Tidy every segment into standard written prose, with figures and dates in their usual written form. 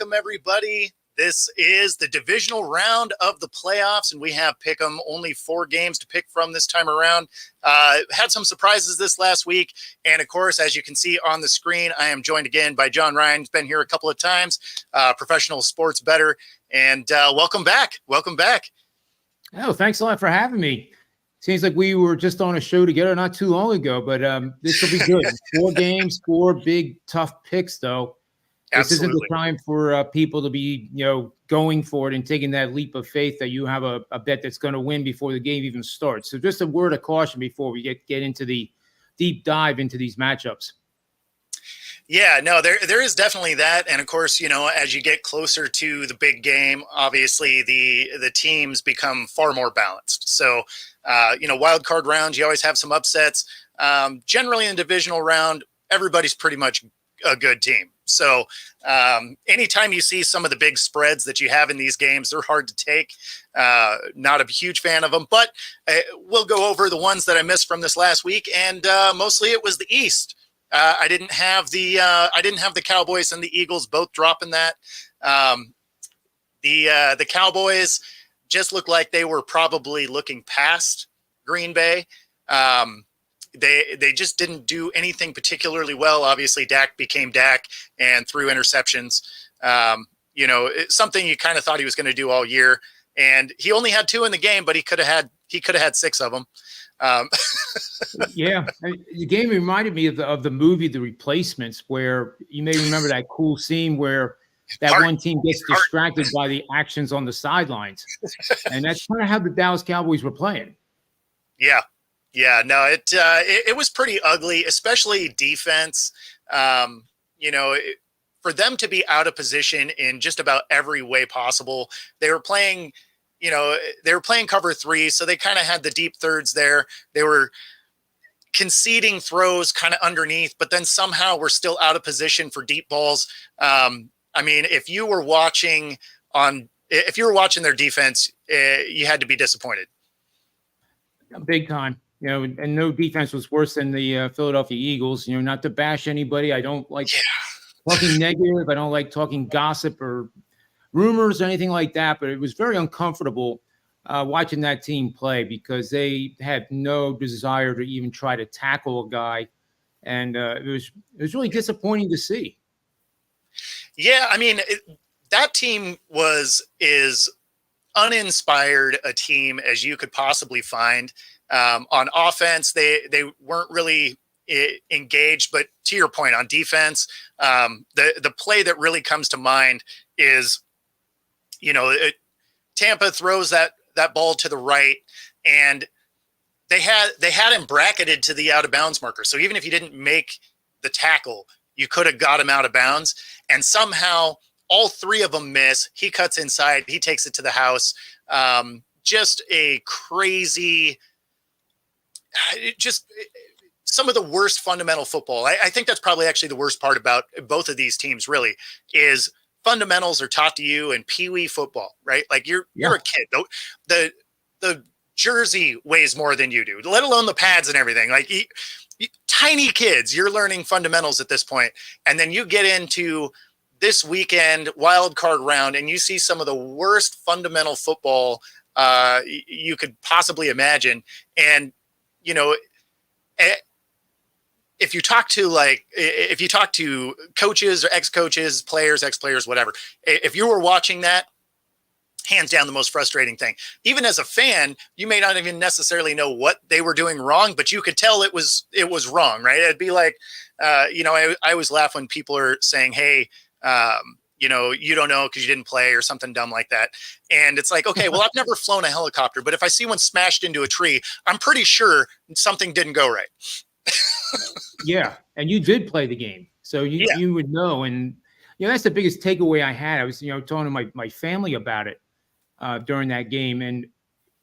welcome everybody. This is the divisional round of the playoffs, and we have pick'em, only 4 games to pick from this time around. Had some surprises this last week, and of course, as you can see on the screen, I am joined again by John Ryan. He's been here a couple of times, professional sports bettor, and welcome back. Welcome back. Oh, thanks a lot for having me. Seems like we were just on a show together not too long ago, but this will be good. 4 games, 4 big, tough picks, though. This isn't the time for people to be, going for it and taking that leap of faith that you have a bet that's going to win before the game even starts. So just a word of caution before we get into the deep dive into these matchups. Yeah, no, there is definitely that. And of course, as you get closer to the big game, obviously the teams become far more balanced. So, wild card rounds, you always have some upsets. Generally in the divisional round, everybody's pretty much a good team. So anytime you see some of the big spreads that you have in these games, they're hard to take. Not a huge fan of them, but we'll go over the ones that I missed from this last week. And mostly it was the East. I didn't have the Cowboys and the Eagles both dropping that. The Cowboys just looked like they were probably looking past Green Bay. They just didn't do anything particularly well. Obviously, Dak became Dak and threw interceptions. Something you kind of thought he was going to do all year. And he only had 2 in the game, but he could have had 6 of them. Yeah, the game reminded me of the movie The Replacements, where you may remember that cool scene where that one team gets distracted by the actions on the sidelines, and that's kind of how the Dallas Cowboys were playing. Yeah, no, it was pretty ugly, especially defense. For them to be out of position in just about every way possible, they were playing cover 3, so they kind of had the deep thirds there. They were conceding throws kind of underneath, but then somehow we're still out of position for deep balls. If you were watching their defense, you had to be disappointed. Big time. And no defense was worse than the Philadelphia Eagles. Not to bash anybody. I don't like talking negative. I don't like talking gossip or rumors or anything like that. But it was very uncomfortable watching that team play because they had no desire to even try to tackle a guy, and it was really disappointing to see. Yeah, that team is uninspired a team as you could possibly find. On offense, they weren't really engaged, but to your point, on defense, the play that really comes to mind is, Tampa throws that ball to the right, and they had him bracketed to the out of bounds marker. So even if you didn't make the tackle, you could have got him out of bounds, and somehow all 3 of them miss. He cuts inside, he takes it to the house. Just a crazy. Just some of the worst fundamental football. I think that's probably actually the worst part about both of these teams, really, is fundamentals are taught to you in peewee football, right? Like you're a kid. The jersey weighs more than you do, let alone the pads and everything. Like tiny kids, you're learning fundamentals at this point. And then you get into this weekend wild card round and you see some of the worst fundamental football you could possibly imagine. And if you talk to coaches or ex-coaches, players, ex-players, whatever, if you were watching that, hands down the most frustrating thing. Even as a fan, you may not even necessarily know what they were doing wrong, but you could tell it was wrong, right? It'd be like, I always laugh when people are saying, hey, you don't know because you didn't play or something dumb like that. And it's like, okay, well, I've never flown a helicopter, but if I see one smashed into a tree, I'm pretty sure something didn't go right. Yeah. And you did play the game. So you would know. And, that's the biggest takeaway I had. I was, talking to my family about it during that game. And,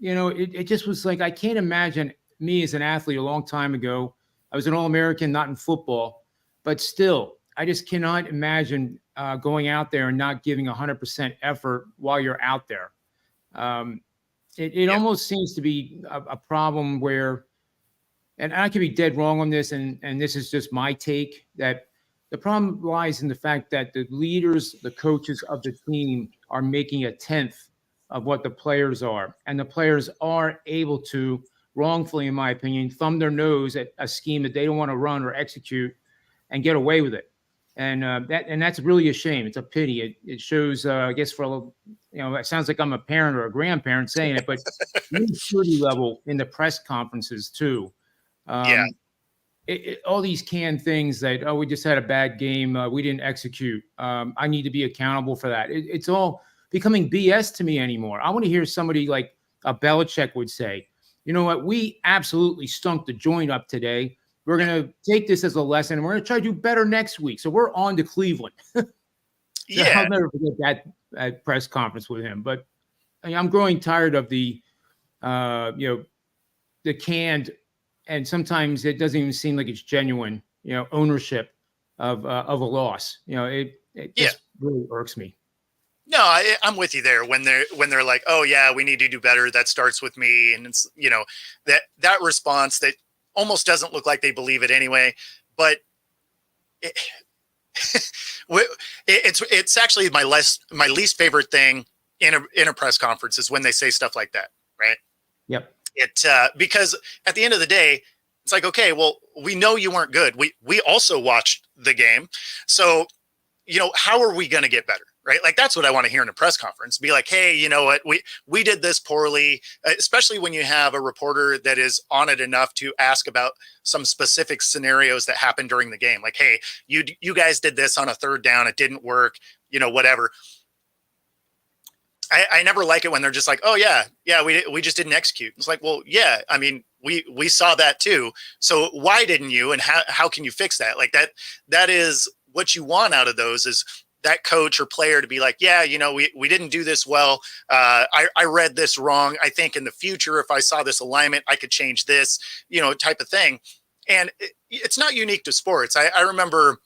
it just was like, I can't imagine me as an athlete a long time ago. I was an All-American, not in football, but still, I just cannot imagine going out there and not giving 100% effort while you're out there. It almost seems to be a problem where, and I could be dead wrong on this, and this is just my take, that The problem lies in the fact that the leaders, the coaches of the team are making a tenth of what the players are. And the players are able to, wrongfully, in my opinion, thumb their nose at a scheme that they don't want to run or execute and get away with it. And that's really a shame. It's a pity. It shows, I guess, it sounds like I'm a parent or a grandparent saying it, but maturity level in the press conferences too. Yeah. All these canned things that, oh, we just had a bad game, we didn't execute. I need to be accountable for that. It's all becoming BS to me anymore. I want to hear somebody like a Belichick would say, you know what, we absolutely stunk the joint up today. We're going to take this as a lesson, and we're going to try to do better next week. So we're on to Cleveland. Yeah. I'll never forget that press conference with him. But I'm growing tired of the canned, and sometimes it doesn't even seem like it's genuine, ownership of a loss. It just really irks me. No, I'm with you there. When they're like, oh yeah, we need to do better. That starts with me, and it's that response that almost doesn't look like they believe it anyway. But it's actually my least favorite thing in a press conference is when they say stuff like that, right? Yep. Because at the end of the day, it's like, okay, well, we know you weren't good. We also watched the game, so how are we going to get better? Right? Like, that's what I want to hear in a press conference. Be like, hey, you know what? We did this poorly, especially when you have a reporter that is on it enough to ask about some specific scenarios that happened during the game. Like, hey, you guys did this on a third down. It didn't work, whatever. I never like it when they're just like, oh yeah, we just didn't execute. It's like, well, yeah, I mean, we saw that too. So why didn't you? And how can you fix that? Like that is what you want out of those, is that coach or player to be like, yeah, we didn't do this well. I read this wrong. I think in the future, if I saw this alignment, I could change this, type of thing. And it's not unique to sports. I remember,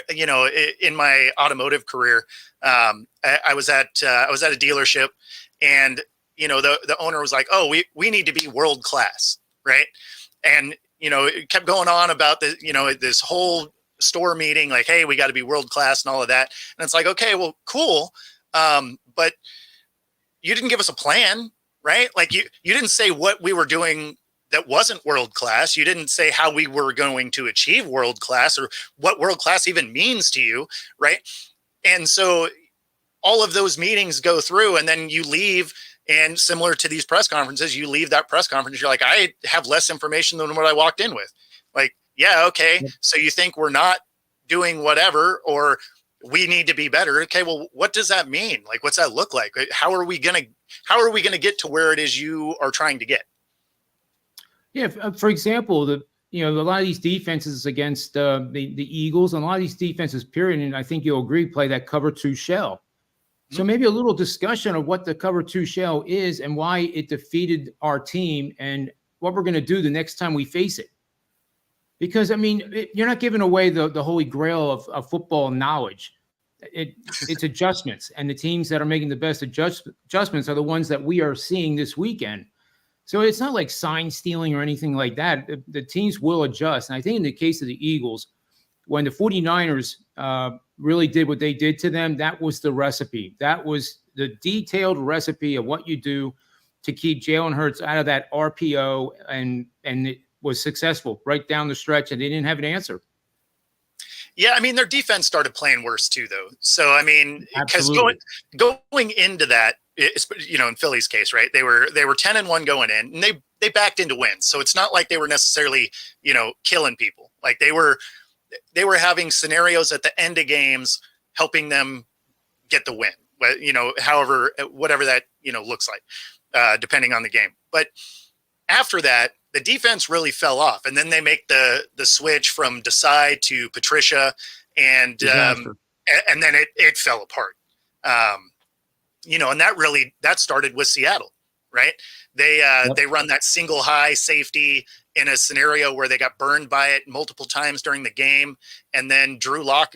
in my automotive career, I was at a dealership, and the owner was like, oh, we need to be world class, right? And it kept going on about this whole store meeting, like, hey, we got to be world class and all of that. And it's like, okay, well, cool, but you didn't give us a plan, right? Like you didn't say what we were doing that wasn't world class. You didn't say how we were going to achieve world class, or what world class even means to you, right? And so all of those meetings go through, and then you leave, and similar to these press conferences, you leave that press conference, you're like, I have less information than what I walked in with. Like, yeah, okay, so you think we're not doing whatever, or we need to be better. Okay, well, what does that mean? Like, what's that look like? How are we gonna get to where it is you are trying to get? Yeah, for example, a lot of these defenses against the Eagles, and a lot of these defenses, period, and I think you'll agree, play that cover 2 shell. So maybe a little discussion of what the cover 2 shell is and why it defeated our team, and what we're going to do the next time we face it. Because, I mean, you're not giving away the holy grail of football knowledge. It's adjustments, and the teams that are making the best adjustments are the ones that we are seeing this weekend. So it's not like sign stealing or anything like that. The teams will adjust. And I think in the case of the Eagles, when the 49ers really did what they did to them, that was the recipe. That was the detailed recipe of what you do to keep Jalen Hurts out of that RPO, and it was successful right down the stretch, and they didn't have an answer. Yeah, I mean, their defense started playing worse too, though. So, I mean, because going into that, in Philly's case, right? They were 10-1 going in, and they backed into wins. So it's not like they were necessarily, killing people. Like they were having scenarios at the end of games helping them get the win. Whatever that looks like, depending on the game. But after that, the defense really fell off, and then they make the switch from Desai to Patricia, and then it fell apart. And that started with Seattle, right? They run that single high safety in a scenario where they got burned by it multiple times during the game, and then Drew Lock,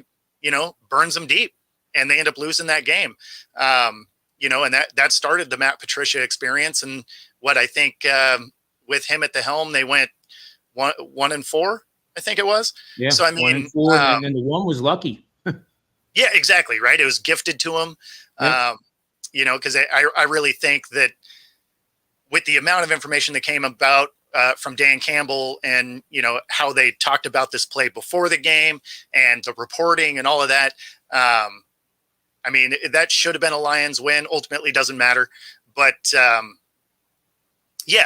burns them deep, and they end up losing that game. And that started the Matt Patricia experience, and what I think. With him at the helm, they went 1-4, I think it was. Yeah. So I 1-4, and then the one was lucky. Yeah, exactly. Right. It was gifted to him. Yep. Because I really think that with the amount of information that came about from Dan Campbell and, how they talked about this play before the game and the reporting and all of that. That should have been a Lions win. Ultimately doesn't matter. But yeah.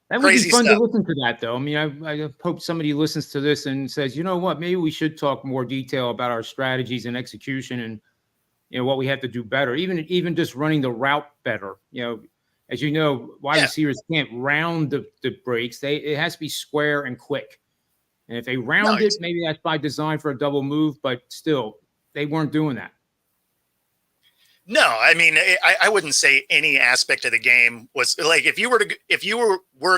That would be Crazy fun stuff. to listen to that, though. I hope somebody listens to this and says, you know what, maybe we should talk more detail about our strategies and execution and, what we have to do better, even just running the route better. As you know, wide receivers can't round the breaks. It has to be square and quick. And if they round it, maybe that's by design for a double move, but still, they weren't doing that. No, I wouldn't say any aspect of the game was like if you were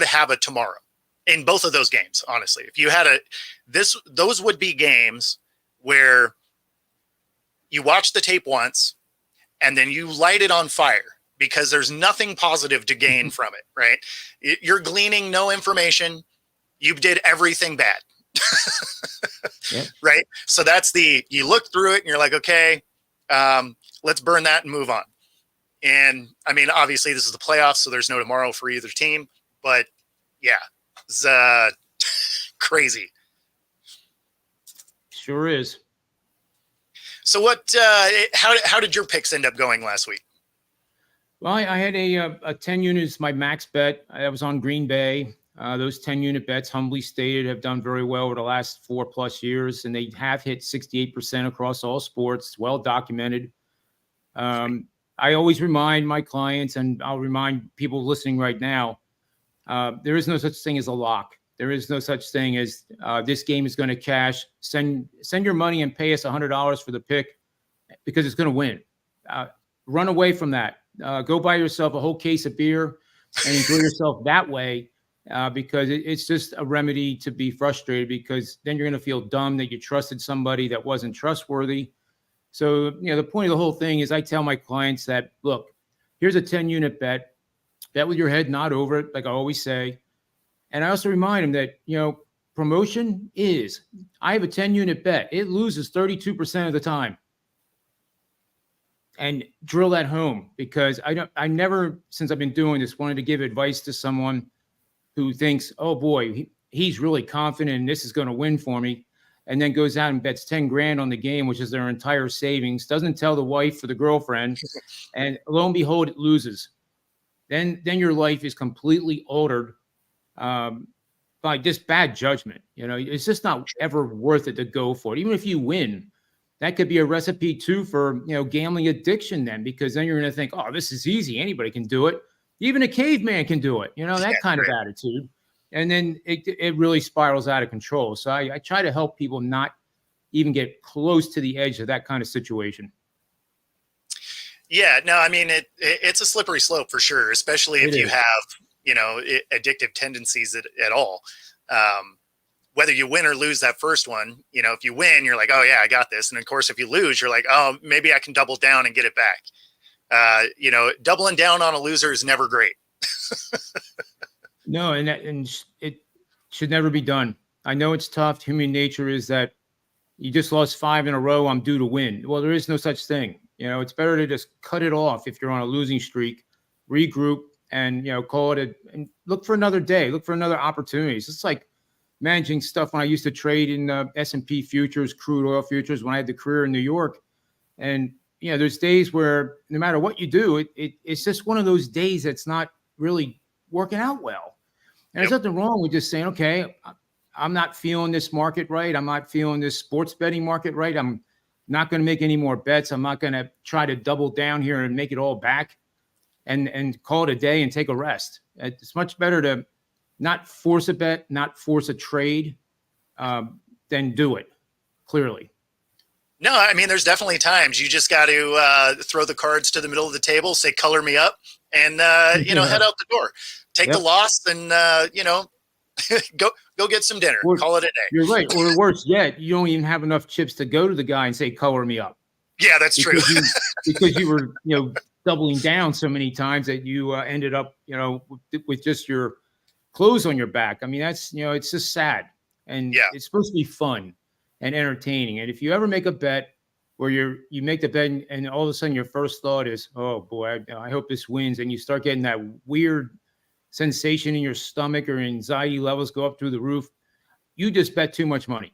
to have a tomorrow in both of those games. Honestly, if you had those would be games where you watch the tape once and then you light it on fire because there's nothing positive to gain from it. Right? You're gleaning no information. You did everything bad. Yep. Right? So you look through it and you're like, okay. Let's burn that and move on. And obviously this is the playoffs, so there's no tomorrow for either team, but yeah, it's crazy. Sure is. So how did your picks end up going last week? Well, I had a 10 units, my max bet. I was on Green Bay. Those 10 unit bets, humbly stated, have done very well over the last 4+ years, and they have hit 68% across all sports. Well documented. I always remind my clients, and I'll remind people listening right now, there is no such thing as a lock. There is no such thing as this game is going to cash. Send your money and pay us $100 for the pick because it's going to win. Run away from that. Go buy yourself a whole case of beer and enjoy yourself that way, because it's just a remedy to be frustrated, because then you're going to feel dumb that you trusted somebody that wasn't trustworthy. So, the point of the whole thing is I tell my clients that, look, here's a 10 unit bet with your head not over it, like I always say. And I also remind them that, promotion is, I have a 10 unit bet. It loses 32% of the time. And drill that home, because I never, since I've been doing this, wanted to give advice to someone who thinks, oh boy, he's really confident and this is going to win for me, and then goes out and bets 10 grand on the game, which is their entire savings, doesn't tell the wife or the girlfriend, and lo and behold, it loses. Then your life is completely altered by just bad judgment. It's just not ever worth it to go for it. Even if you win, that could be a recipe too for, gambling addiction then, because then you're going to think, oh, this is easy. Anybody can do it. Even a caveman can do it. That kind of attitude. And then it really spirals out of control. So I try to help people not even get close to the edge of that kind of situation. Yeah, no, it's a slippery slope for sure, especially if you have, addictive tendencies at all. Whether you win or lose that first one, if you win, you're like, oh yeah, I got this. And of course, if you lose, you're like, oh, maybe I can double down and get it back. Doubling down on a loser is never great. No, and it should never be done. I know it's tough. Human nature is that you just lost 5 in a row, I'm due to win. Well, there is no such thing. It's better to just cut it off if you're on a losing streak, regroup, and, call it and look for another day, look for another opportunities. It's like managing stuff when I used to trade in S&P futures, crude oil futures, when I had the career in New York. And, there's days where no matter what you do, it's just one of those days that's not really working out well. And there's nothing wrong with just saying, okay, I'm not feeling this market right. I'm not feeling this sports betting market right. I'm not going to make any more bets. I'm not going to try to double down here and make it all back and call it a day and take a rest. It's much better to not force a bet, not force a trade, than do it, clearly. No, there's definitely times you just got to throw the cards to the middle of the table, say, color me up, and, head out the door. Take the loss and, go get some dinner. Call it a day. You're right. Or worse yet, you don't even have enough chips to go to the guy and say, color me up. Yeah, that's true. Because you were, doubling down so many times that you ended up, with just your clothes on your back. I mean, that's, it's just sad, and Yeah. it's supposed to be fun and entertaining. And if you ever make a bet where you make the bet and all of a sudden your first thought is, oh boy, I hope this wins. And you start getting that weird sensation in your stomach or anxiety levels go up through the roof. You just bet too much money.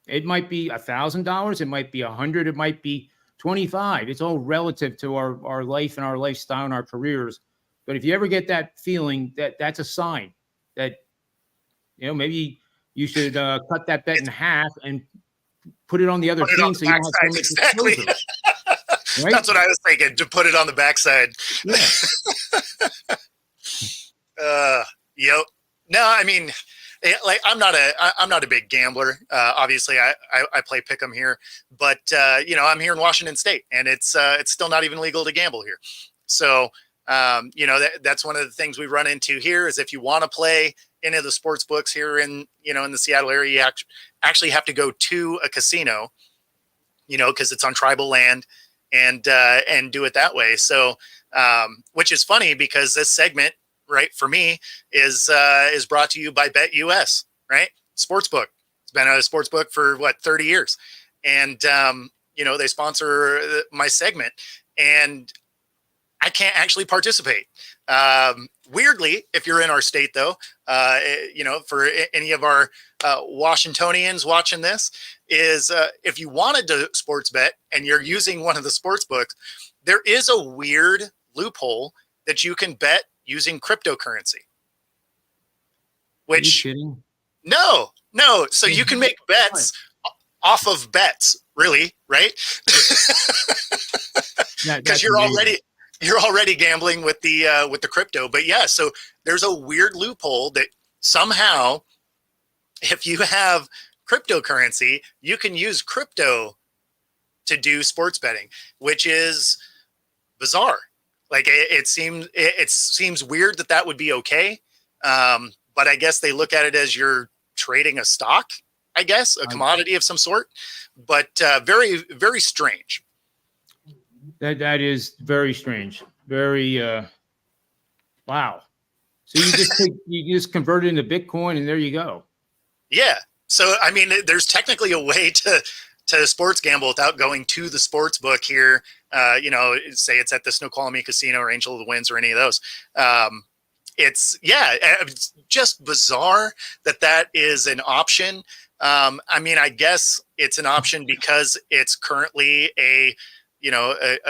It might be $1,000. It might be 100. It might be 25. It's all relative to our life and our lifestyle and our careers. But if you ever get that feeling, that's a sign that, maybe you should cut that bet in half and put it on the other Put it on team the so you don't have so backside. much Exactly. exposure. Right? That's what I was thinking, to put it on the backside. Yeah. Yep. No, I mean, like I'm not a big gambler. Obviously, I play pick'em here, but I'm here in Washington State, and it's still not even legal to gamble here. So that's one of the things we run into here is if you want to play any of the sports books here in the Seattle area, you actually have to go to a casino, because it's on tribal land, and do it that way. So, which is funny because this segment, right, for me is brought to you by BetUS, right? Sportsbook. It's been a sports book for 30 years. And, they sponsor my segment, and I can't actually participate. Weirdly, if you're in our state though, for any of our Washingtonians watching this, is if you wanted to sports bet and you're using one of the sports books, there is a weird loophole that you can bet using cryptocurrency. Which, are you kidding? No. So you can make bets off of bets, really, right? Because you're already gambling with the crypto. But yeah, so there's a weird loophole that somehow, if you have cryptocurrency, you can use crypto to do sports betting, which is bizarre. Like it seems weird that would be okay. But I guess they look at it as you're trading a stock, I guess, a commodity of some sort, but very, very strange. That is very strange. Very, wow. So you just convert it into Bitcoin and there you go. Yeah. So, I mean, there's technically a way to sports gamble without going to the sports book here. Say it's at the Snoqualmie Casino or Angel of the Winds or any of those. It's just bizarre that is an option. I mean, I guess it's an option because it's currently a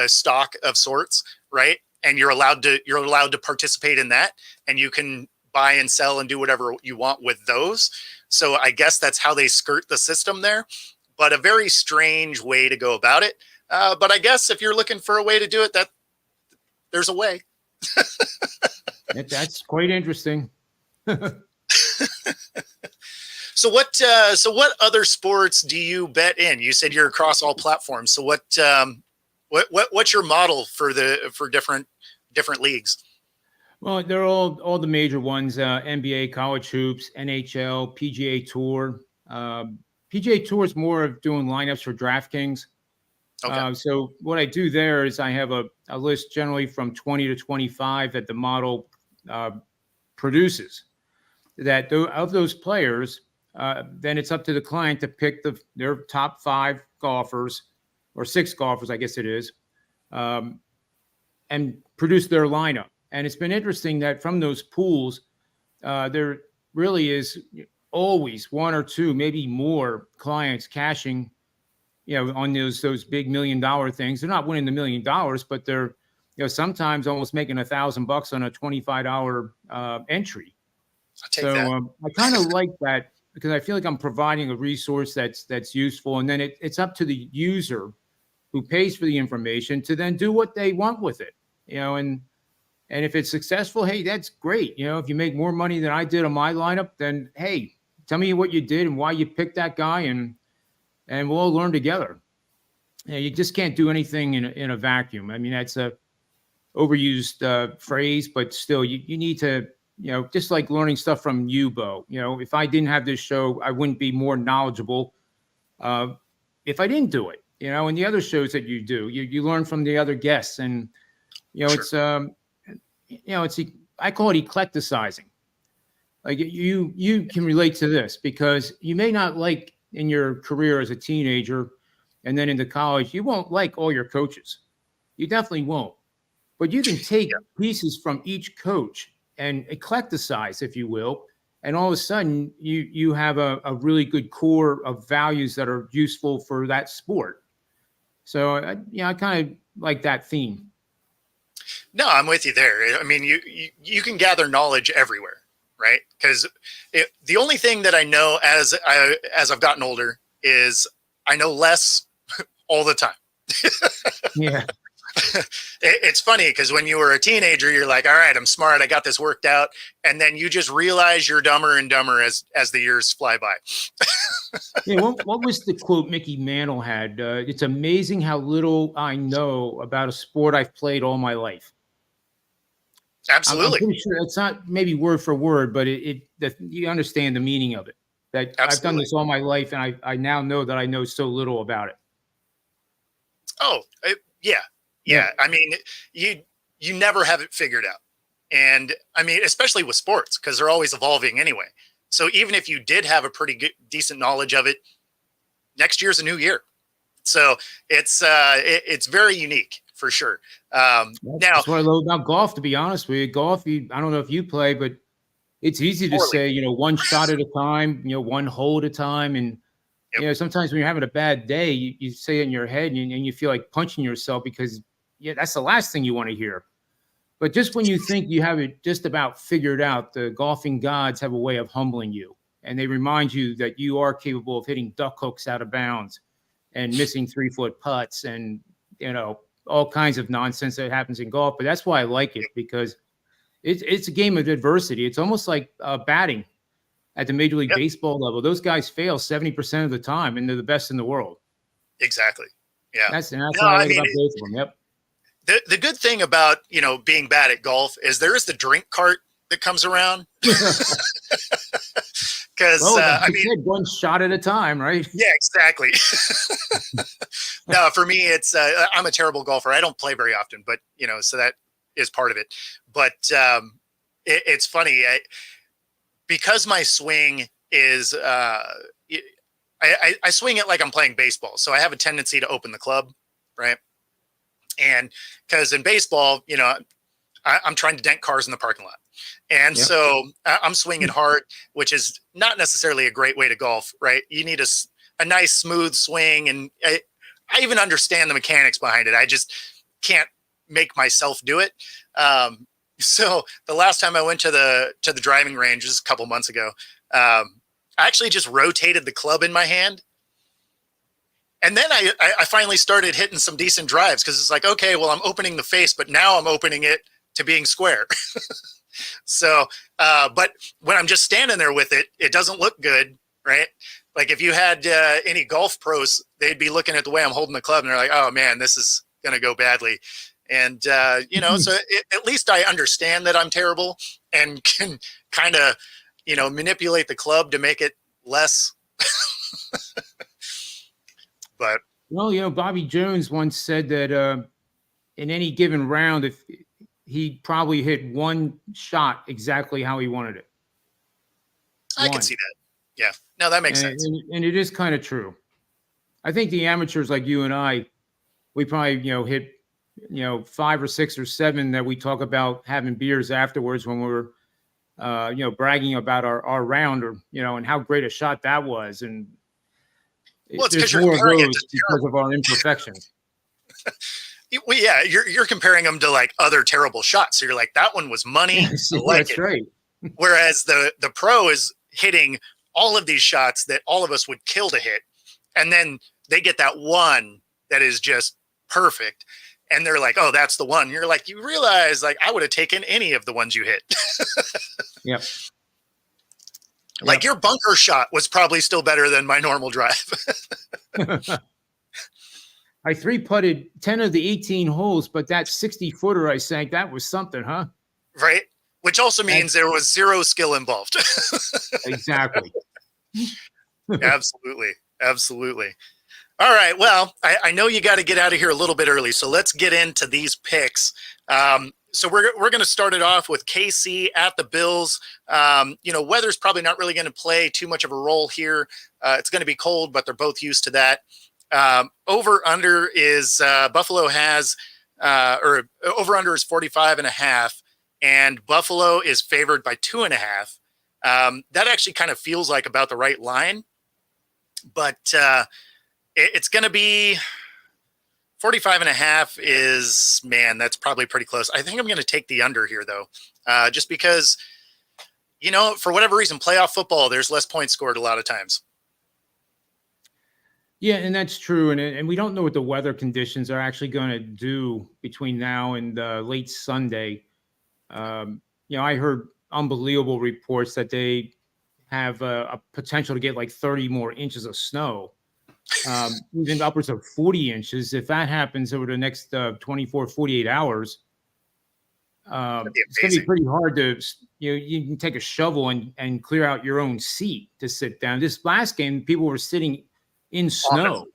stock of sorts, right? And you're allowed to participate in that, and you can buy and sell and do whatever you want with those. So I guess that's how they skirt the system there, but a very strange way to go about it. But I guess if you're looking for a way to do it, there's a way. That's quite interesting. So what other sports do you bet in? You said you're across all platforms. So what's your model for different leagues? Well, they're all the major ones: NBA, college hoops, NHL, PGA Tour. PGA Tour is more of doing lineups for DraftKings. Okay. So what I do there is I have a list generally from 20 to 25 that the model produces. That of those players, then it's up to the client to pick their top 5 golfers, or 6 golfers, I guess it is, and produce their lineup. And it's been interesting that from those pools, there really is always 1 or 2, maybe more clients cashing, on those big $1 million things. They're not winning the $1 million, but they're, sometimes almost making $1,000 on a $25 entry. So I kind of like that because I feel like I'm providing a resource that's useful, and then it's up to the user who pays for the information to then do what they want with it, and if it's successful, hey, that's great. If you make more money than I did on my lineup, then hey, tell me what you did and why you picked that guy, and we'll all learn together. You just can't do anything in a vacuum. I mean, that's a overused phrase, but still, you need to, just like learning stuff from you, Bo. If I didn't have this show, I wouldn't be more knowledgeable if I didn't do it. And the other shows that you do, you learn from the other guests, and Sure. It's I call it eclecticizing. Like you can relate to this because you may not like in your career as a teenager and then into college, you won't like all your coaches. You definitely won't. But you can take Yeah. pieces from each coach and eclecticize, if you will, and all of a sudden you have a really good core of values that are useful for that sport. So I kind of like that theme. No, I'm with you there. I mean, you can gather knowledge everywhere, right? Because the only thing that I know as I've gotten older is I know less all the time. Yeah. It's funny because when you were a teenager, you're like, all right, I'm smart. I got this worked out. And then you just realize you're dumber and dumber as the years fly by. Yeah, what was the quote Mickey Mantle had? It's amazing how little I know about a sport I've played all my life. I'm Absolutely. pretty sure it's not maybe word for word, but you understand the meaning of it. That I've done Absolutely. this all my life, and I now know that I know so little about it. Oh, yeah. Yeah. Yeah. I mean, you never have it figured out. And I mean, especially with sports, because they're always evolving anyway. So even if you did have a pretty good, decent knowledge of it, next year's a new year. So it's very unique for sure. Now, That's what I love about golf. To be honest with you, golf. I don't know if you play, but it's easy to poorly. say, one shot at a time, one hole at a time, and Yep. sometimes when you're having a bad day, you say it in your head and you feel like punching yourself because that's the last thing you want to hear. But just when you think you have it just about figured out, the golfing gods have a way of humbling you. And they remind you that you are capable of hitting duck hooks out of bounds and missing 3-foot putts and, all kinds of nonsense that happens in golf. But that's why I like it, because it's a game of adversity. It's almost like batting at the Major League Yep. Baseball level. Those guys fail 70% of the time, and they're the best in the world. Exactly. Yeah. That's No, what I I like mean, about both of them. Yep. the good thing about, being bad at golf is there is the drink cart that comes around. Because, Well, I like you mean, said, one shot at a time, right? yeah, exactly. No, for me, it's, I'm a terrible golfer. I don't play very often, but, so that is part of it. But it's funny because my swing is, I swing it like I'm playing baseball. So I have a tendency to open the club, right? And because in baseball, I'm trying to dent cars in the parking lot. And Yep. so I'm swinging hard, which is not necessarily a great way to golf, right? You need a nice smooth swing. And I even understand the mechanics behind it. I just can't make myself do it. So the last time I went to the driving range, just a couple months ago, I actually just rotated the club in my hand. And then I finally started hitting some decent drives because it's like, okay, well, I'm opening the face, but now I'm opening it to being square. So, but when I'm just standing there with it, it doesn't look good, right? Like if you had any golf pros, they'd be looking at the way I'm holding the club and they're like, oh man, this is going to go badly. And, so at least I understand that I'm terrible and can kind of, manipulate the club to make it less. But Well, Bobby Jones once said that in any given round, if he probably hit one shot exactly how he wanted it. I can see that. Yeah. No, that makes sense. And it is kind of true. I think the amateurs like you and I, we probably, hit, 5 or 6 or 7 that we talk about having beers afterwards when we're, bragging about our round or, and how great a shot that was. And well, it's there's because you're more of comparing it those to because of our imperfections. well, yeah, you're comparing them to like other terrible shots. So you're like, that one was money. Yes, I like that's it. right. Whereas the pro is hitting all of these shots that all of us would kill to hit. And then they get that one that is just perfect. And they're like, oh, that's the one. You're like, you realize like I would have taken any of the ones you hit. Yep. Like your bunker shot was probably still better than my normal drive. I 3-putted 10 of the 18 holes, but that 60-footer I sank, that was something, huh? Right. Which also means there was zero skill involved. Exactly. Absolutely. Absolutely. All right. Well, I know you got to get out of here a little bit early, so let's get into these picks. So we're going to start it off with KC at the Bills. Weather's probably not really going to play too much of a role here. It's going to be cold, but they're both used to that. Over under is Buffalo has, or over under is 45.5, and Buffalo is favored by 2.5. That actually kind of feels like about the right line, but it's going to be 45.5 is, man, that's probably pretty close. I think I'm going to take the under here, though, just because, for whatever reason, playoff football, there's less points scored a lot of times. Yeah, and that's true. And we don't know what the weather conditions are actually going to do between now and late Sunday. I heard unbelievable reports that they have a potential to get like 30 more inches of snow. Even upwards of 40 inches. If that happens over the next 24, 48 hours, it's going to be pretty hard to, you can take a shovel and clear out your own seat to sit down. This last game, people were sitting in snow.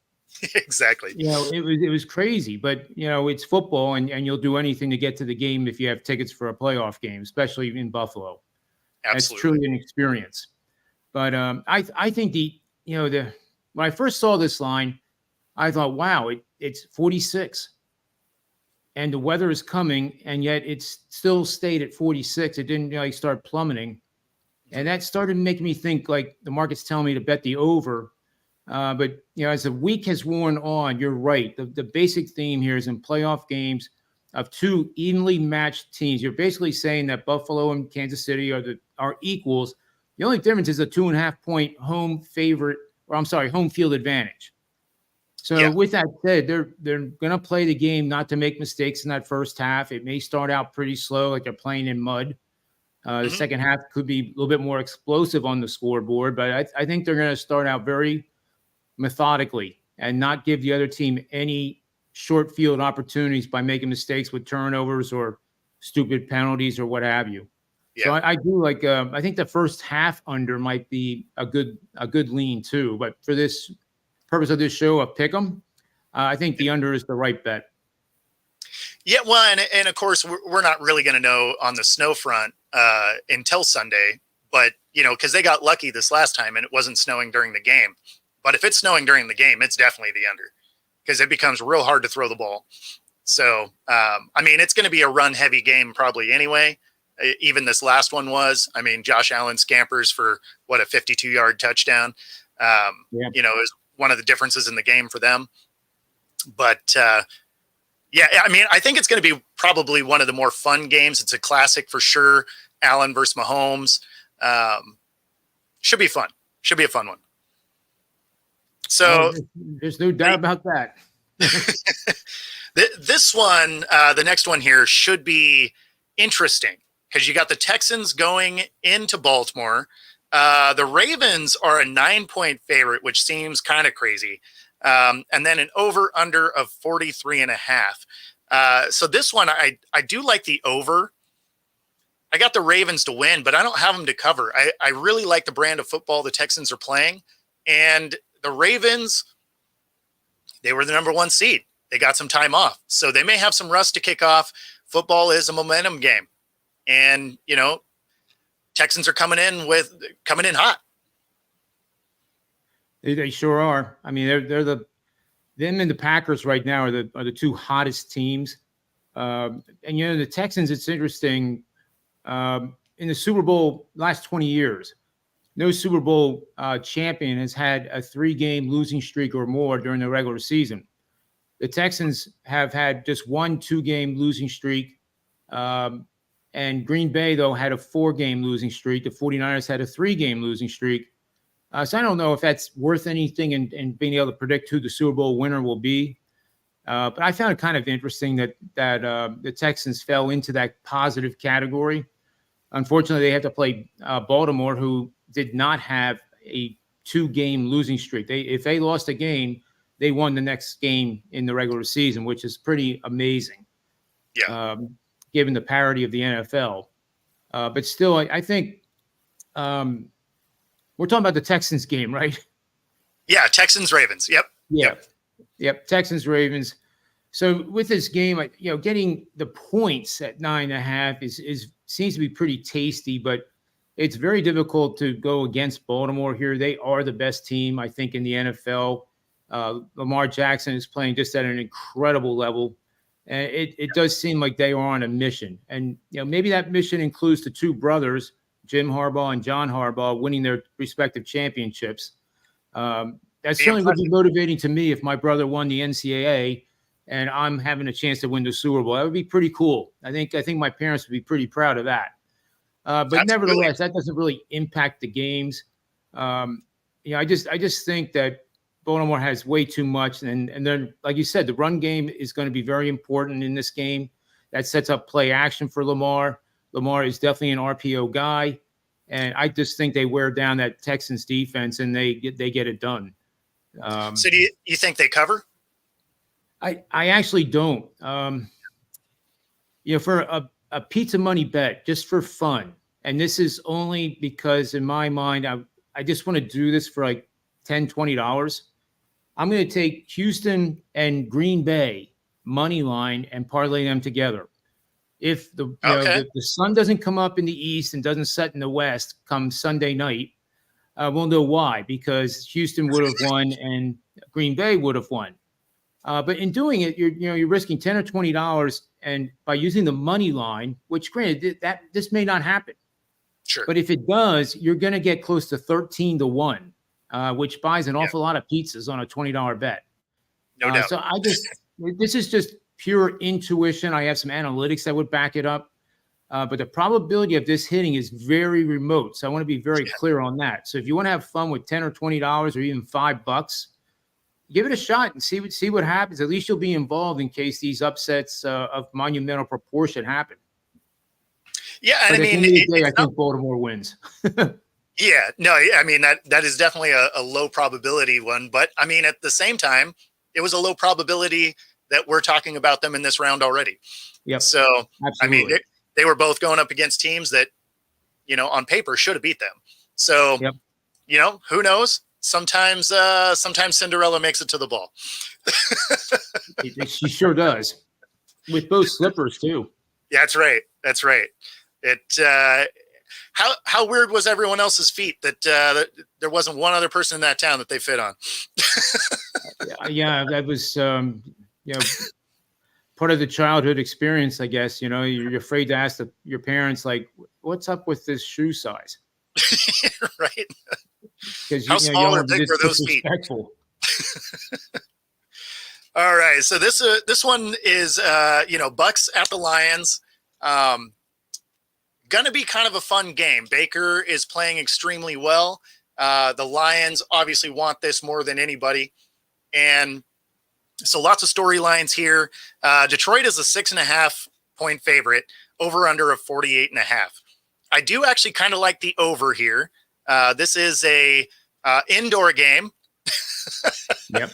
Exactly. It was crazy, but it's football and you'll do anything to get to the game if you have tickets for a playoff game, especially in Buffalo. Absolutely. That's truly an experience. But I think when I first saw this line, I thought, wow, it's 46. And the weather is coming, and yet it's still stayed at 46. It didn't start plummeting. And that started making me think like the market's telling me to bet the over. But as the week has worn on, you're right. The basic theme here is in playoff games of two evenly matched teams. You're basically saying that Buffalo and Kansas City are equals. The only difference is a 2.5-point home field advantage. So with that said, they're going to play the game not to make mistakes in that first half. It may start out pretty slow, like they're playing in mud. The second half could be a little bit more explosive on the scoreboard, but I think they're going to start out very methodically and not give the other team any short field opportunities by making mistakes with turnovers or stupid penalties or what have you. Yeah. So I do like. I think the first half under might be a good lean too. But for this purpose of this show of pick'em, I think the under is the right bet. Yeah, well, and of course we're not really going to know on the snow front until Sunday. But because they got lucky this last time and it wasn't snowing during the game. But if it's snowing during the game, it's definitely the under because it becomes real hard to throw the ball. So it's going to be a run heavy game probably anyway. Even this last one was. Josh Allen scampers for a 52-yard touchdown. Is one of the differences in the game for them. But I think it's going to be probably one of the more fun games. It's a classic for sure. Allen versus Mahomes. Should be fun. Should be a fun one. So there's no doubt about that. This one, the next one here should be interesting. Because you got the Texans going into Baltimore. The Ravens are a 9-point favorite, which seems kind of crazy. And then an over-under of 43.5. So this one, I do like the over. I got the Ravens to win, but I don't have them to cover. I really like the brand of football the Texans are playing. And the Ravens, they were the number 1 seed. They got some time off. So they may have some rust to kick off. Football is a momentum game. And, Texans are coming in hot. They sure are. They're them and the Packers right now are the two hottest teams. And the Texans, it's interesting. In the Super Bowl last 20 years, no Super Bowl champion has had a 3-game losing streak or more during the regular season. The Texans have had just 1 2-game losing streak. And Green Bay, though, had a 4-game losing streak. The 49ers had a 3-game losing streak. So I don't know if that's worth anything in being able to predict who the Super Bowl winner will be. But I found it kind of interesting that the Texans fell into that positive category. Unfortunately, they have to play Baltimore, who did not have a 2-game losing streak. If they lost a game, they won the next game in the regular season, which is pretty amazing. Yeah. Given the parity of the NFL. But still, I think we're talking about the Texans game, right? Yeah, Texans-Ravens. Yep. Yeah. Yep. Yep. Texans, Ravens. So with this game, getting the points at 9.5 is seems to be pretty tasty, but it's very difficult to go against Baltimore here. They are the best team, I think, in the NFL. Lamar Jackson is playing just at an incredible level. And it does seem like they are on a mission. And maybe that mission includes the two brothers, Jim Harbaugh and John Harbaugh, winning their respective championships. That certainly would be motivating to me if my brother won the NCAA and I'm having a chance to win the Super Bowl. That would be pretty cool. I think my parents would be pretty proud of that. But nevertheless, that doesn't really impact the games. I just think that Baltimore has way too much, and then, like you said, the run game is going to be very important in this game. That sets up play action for Lamar. Lamar is definitely an RPO guy, and I just think they wear down that Texans defense and they get it done. So do you think they cover? I actually don't. For a pizza money bet, just for fun, and this is only because in my mind, I just want to do this for like $10, $20. I'm going to take Houston and Green Bay money line and parlay them together. If the sun doesn't come up in the east and doesn't set in the west come Sunday night, we'll know why, because Houston would have won and Green Bay would have won. But in doing it, you're risking $10 or $20, and by using the money line, which granted that this may not happen, sure, but if it does, you're going to get close to 13-1, which buys an awful lot of pizzas on a $20 bet. No doubt. So this is just pure intuition. I have some analytics that would back it up, but the probability of this hitting is very remote. So I want to be very clear on that. So if you want to have fun with $10 or $20 or even $5, give it a shot and see what happens. At least you'll be involved in case these upsets of monumental proportion happen. Yeah, and I mean, I think Baltimore wins. Yeah, no, I mean that is definitely a low probability one, but I mean at the same time, it was a low probability that we're talking about them in this round already. Yep. So absolutely. I mean, they were both going up against teams that on paper should have beat them. So who knows? Sometimes Cinderella makes it to the ball. She sure does, with both slippers too. Yeah, that's right. It how weird was everyone else's feet that there wasn't one other person in that town that they fit on? Yeah, that was part of the childhood experience, I guess. You're afraid to ask your parents, like, what's up with this shoe size? Right. Because how small or big were those feet? All right, so this one is Bucks at the Lions. Gonna be kind of a fun game. Baker is playing extremely well. The Lions obviously want this more than anybody, and so lots of storylines here. Detroit is a 6.5 point favorite. Over under of 48.5. I do actually kind of like the over here. This is a indoor game. Yep.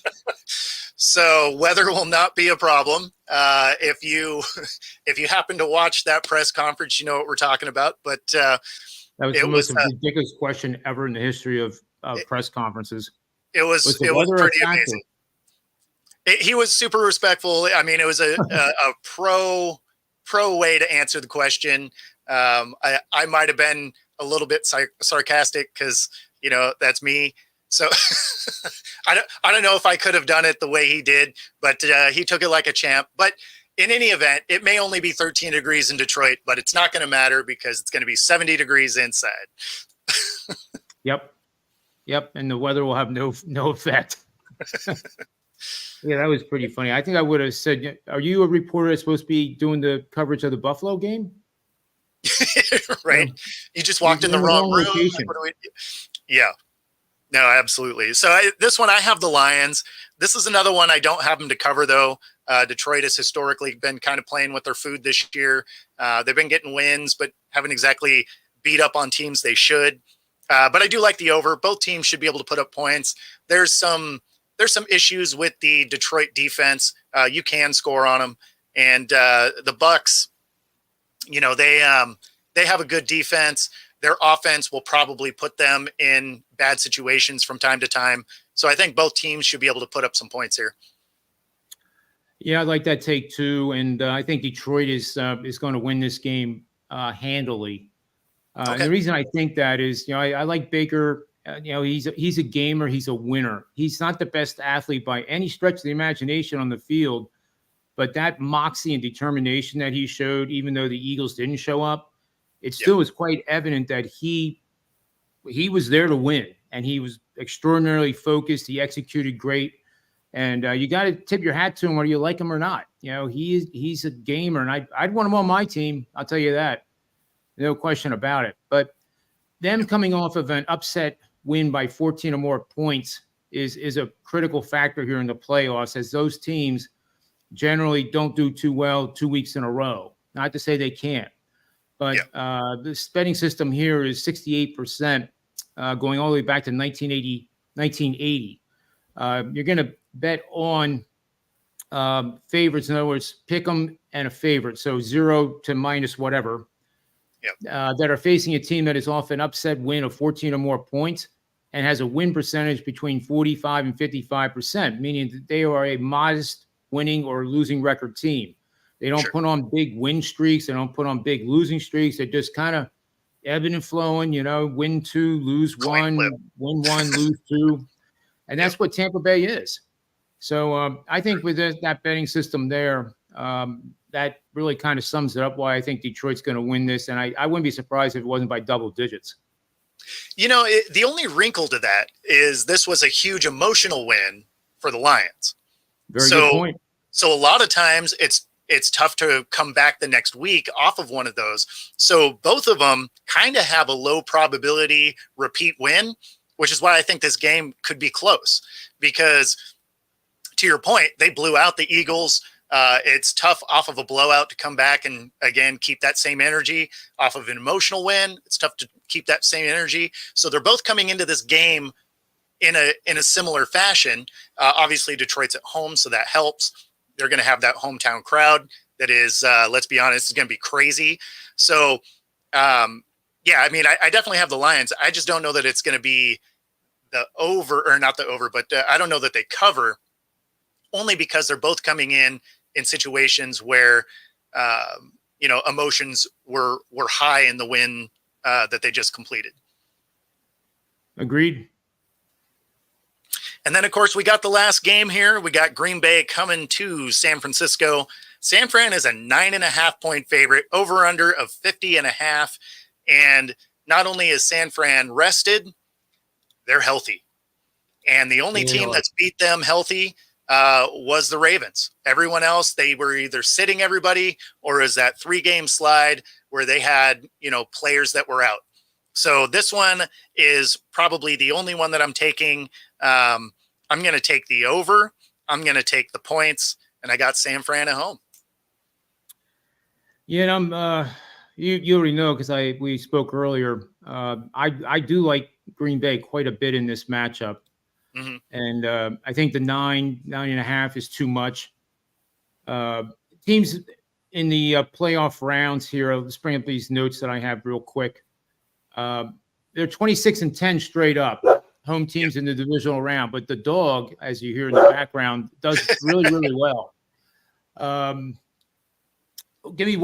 So weather will not be a problem. If you happen to watch that press conference, you know what we're talking about. But that was the most ridiculous question ever in the history of press conferences. It was pretty amazing. He was super respectful. I mean, it was a pro way to answer the question. I might have been a little bit sarcastic because that's me. So I don't know if I could have done it the way he did, but he took it like a champ. But in any event, it may only be 13 degrees in Detroit, but it's not going to matter because it's going to be 70 degrees inside. Yep. And the weather will have no effect. Yeah, that was pretty funny. I think I would have said, are you a reporter that's supposed to be doing the coverage of the Buffalo game? Right. You just walked in the wrong room. Yeah. No, absolutely. So this one, I have the Lions. This is another one I don't have them to cover, though. Detroit has historically been kind of playing with their food this year. They've been getting wins, but haven't exactly beat up on teams they should. But I do like the over. Both teams should be able to put up points. There's some issues with the Detroit defense. You can score on them. And the Bucks, they have a good defense. Their offense will probably put them in bad situations from time to time. So I think both teams should be able to put up some points here. Yeah, I like that take too, and I think Detroit is going to win this game handily. And Okay. the reason I think that is, I like Baker. He's a gamer. He's a winner. He's not the best athlete by any stretch of the imagination on the field, but that moxie and determination that he showed, even though the Eagles didn't show up, it Yeah. still was quite evident that he was there to win, and he was extraordinarily focused. He executed great, and you got to tip your hat to him whether you like him or not. He's a gamer, and I'd want him on my team. I'll tell you that, no question about it. But them coming off of an upset win by 14 or more points is a critical factor here in the playoffs, as those teams generally don't do too well 2 weeks in a row. Not to say they can't, but this betting system here is 68%, going all the way back to 1980. You're going to bet on favorites. In other words, pick them and a favorite. So 0 to minus whatever. That are facing a team that is off an upset win of 14 or more points and has a win percentage between 45 and 55%, meaning that they are a modest winning or losing record team. They don't put on big win streaks. They don't put on big losing streaks. They're just kind of ebbing and flowing, win 2, lose 1, win 1, lose 2. And that's what Tampa Bay is. So I think with that betting system there, that really kind of sums it up why I think Detroit's going to win this. And I wouldn't be surprised if it wasn't by double digits. The only wrinkle to that is this was a huge emotional win for the Lions. Very good point. So a lot of times it's tough to come back the next week off of one of those. So both of them kind of have a low probability repeat win, which is why I think this game could be close. Because to your point, they blew out the Eagles. It's tough off of a blowout to come back and, again, keep that same energy off of an emotional win. It's tough to keep that same energy. So they're both coming into this game in a similar fashion. Obviously, Detroit's at home, so that helps. They're going to have that hometown crowd that is, let's be honest, is going to be crazy. So, I definitely have the Lions. I just don't know that it's going to be the over, or not the over, but I don't know that they cover, only because they're both coming in situations where, emotions were high in the win that they just completed. Agreed. And then, of course, we got the last game here. We got Green Bay coming to San Francisco. San Fran is a 9.5-point favorite, over under of 50.5. And not only is San Fran rested, they're healthy. And the only team that's beat them healthy was the Ravens. Everyone else, they were either sitting everybody, or is that 3-game slide where they had, players that were out. So this one is probably the only one that I'm taking. I'm going to take the over. I'm going to take the points, and I got San Fran at home. Yeah, and you already know, because we spoke earlier. I do like Green Bay quite a bit in this matchup. Mm-hmm. And I think the 9.5 is too much. Teams in the playoff rounds here, let's bring up these notes that I have real quick. They're 26-10 straight up, home teams in the divisional round. But the dog, as you hear in the background, does really, really well. Give me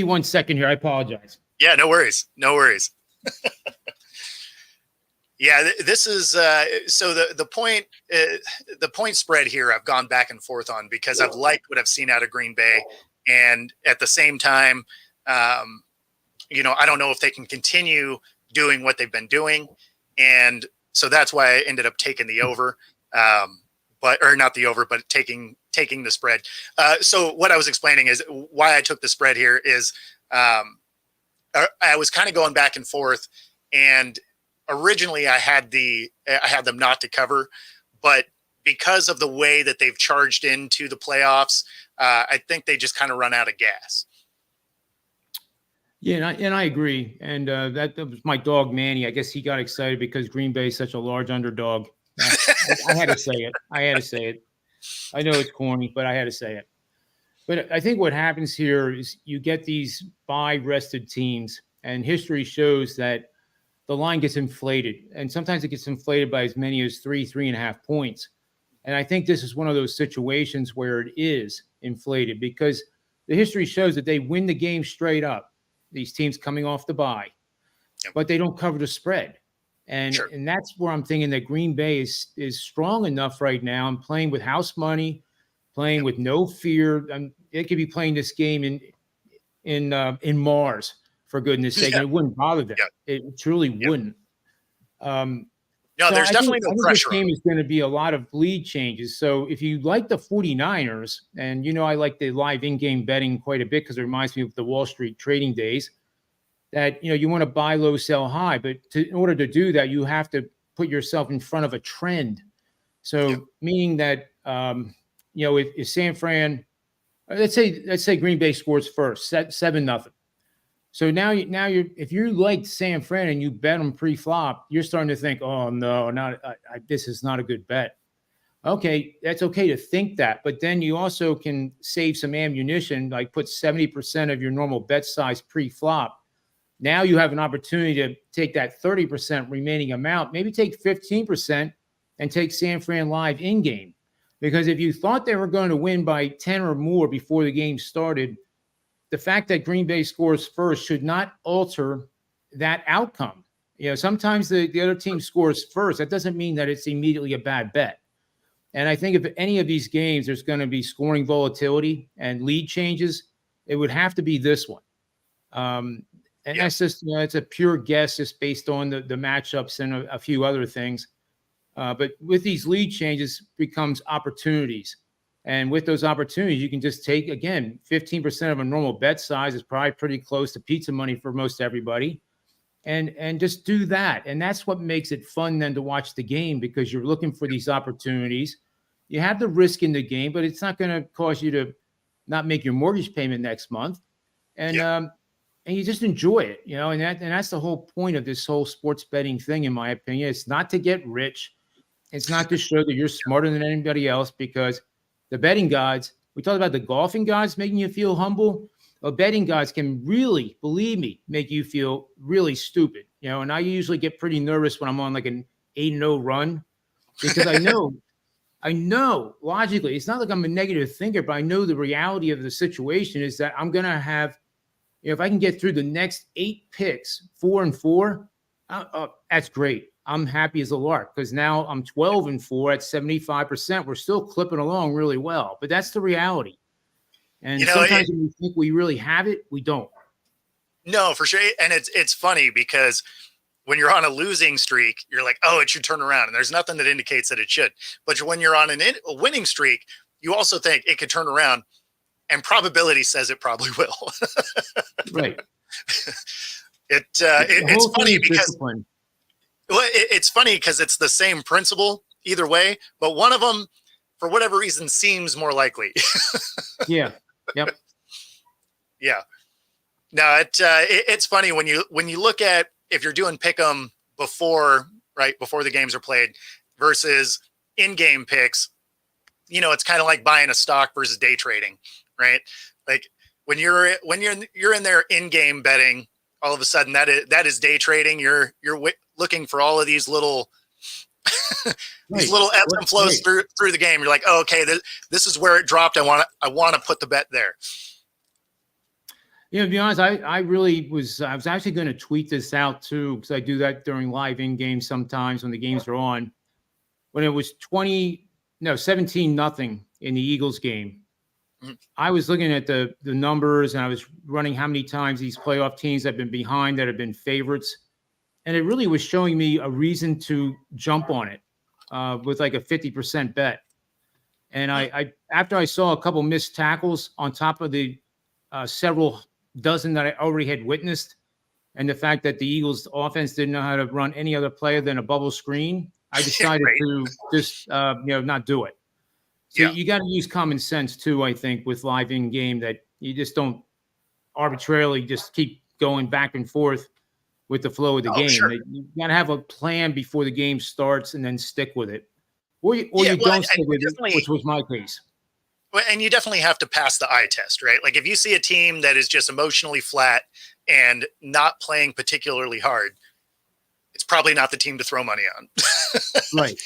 1 second here. I apologize. Yeah, no worries. Yeah, this is so the point spread here I've gone back and forth on, because I've liked what I've seen out of Green Bay, and at the same time, I don't know if they can continue doing what they've been doing, and so that's why I ended up taking the over, but not the over, but taking the spread. So what I was explaining is why I took the spread here is I was kind of going back and forth, and originally I had them not to cover, but because of the way that they've charged into the playoffs, I think they just kind of run out of gas. Yeah, and I agree. And that was my dog, Manny. I guess he got excited because Green Bay is such a large underdog. I had to say it. I know it's corny, but I had to say it. But I think what happens here is you get these bye-rested teams, and history shows that the line gets inflated, and sometimes it gets inflated by as many as 3.5 points. And I think this is one of those situations where it is. inflated because the history shows that they win the game straight up. These teams coming off the bye, but they don't cover the spread. And that's where I'm thinking that Green Bay is strong enough right now and playing with house money, playing with no fear. They could be playing this game in Mars, for goodness sake, and it wouldn't bother them. It truly wouldn't. No, there's definitely no pressure. This game is going to be a lot of lead changes. So if you like the 49ers, and I like the live in-game betting quite a bit because it reminds me of the Wall Street trading days, that you want to buy low, sell high, but in order to do that, you have to put yourself in front of a trend. So meaning that if San Fran, let's say Green Bay scores first, 7-0. So now you're if you like San Fran and you bet them pre-flop, you're starting to think, oh no, this is not a good bet. Okay, that's okay to think that, but then you also can save some ammunition, like put 70% of your normal bet size pre-flop. Now you have an opportunity to take that 30% remaining amount, maybe take 15% and take San Fran live in-game. Because if you thought they were going to win by 10 or more before the game started, the fact that Green Bay scores first should not alter that outcome. Sometimes the other team scores first. That doesn't mean that it's immediately a bad bet. And I think if any of these games there's going to be scoring volatility and lead changes, it would have to be this one. And that's just, it's a pure guess just based on the matchups and a few other things. But with these lead changes becomes opportunities. And with those opportunities, you can just take, again, 15% of a normal bet size is probably pretty close to pizza money for most everybody. And just do that. And that's what makes it fun then to watch the game, because you're looking for these opportunities. You have the risk in the game, but it's not going to cause you to not make your mortgage payment next month. And you just enjoy it, and that's the whole point of this whole sports betting thing, in my opinion. It's not to get rich. It's not to show that you're smarter than anybody else, because the betting gods, we talked about the golfing gods making you feel humble. Well, betting gods can really, believe me, make you feel really stupid, and I usually get pretty nervous when I'm on like an 8-0 run, because I know logically, it's not like I'm a negative thinker, but I know the reality of the situation is that I'm going to have, if I can get through the next 8 picks, 4-4, that's great. I'm happy as a lark, because now I'm 12-4 at 75%. We're still clipping along really well, but that's the reality. And sometimes when we think we really have it, we don't. No, for sure. And it's funny because when you're on a losing streak, you're like, oh, it should turn around. And there's nothing that indicates that it should. But when you're on a winning streak, you also think it could turn around. And probability says it probably will. Right. It's funny because it's funny because it's the same principle either way, but one of them, for whatever reason, seems more likely. Yeah. Yep. Yeah. No, it's funny when you look at, if you're doing pick 'em before the games are played versus in-game picks, it's kind of like buying a stock versus day trading. Right. Like when you're in there in-game betting, all of a sudden that is day trading. You're looking for all of these little, these little ebbs and flows through the game. You're like, oh, okay, this is where it dropped. I want to put the bet there. To be honest, I was actually going to tweet this out too, because I do that during live in-game sometimes when the games are on. When it was 17-0 in the Eagles game, I was looking at the numbers, and I was running how many times these playoff teams have been behind that have been favorites. And it really was showing me a reason to jump on it with like a 50% bet. And I after I saw a couple missed tackles on top of the several dozen that I already had witnessed, and the fact that the Eagles offense didn't know how to run any other play than a bubble screen, I decided to just not do it. So you got to use common sense too, I think, with live in game, that you just don't arbitrarily just keep going back and forth with the flow of the game. Sure. You got to have a plan before the game starts and then stick with it. Or you don't stick with it, which was my case. Well, and you definitely have to pass the eye test, right? Like if you see a team that is just emotionally flat and not playing particularly hard, it's probably not the team to throw money on. Right.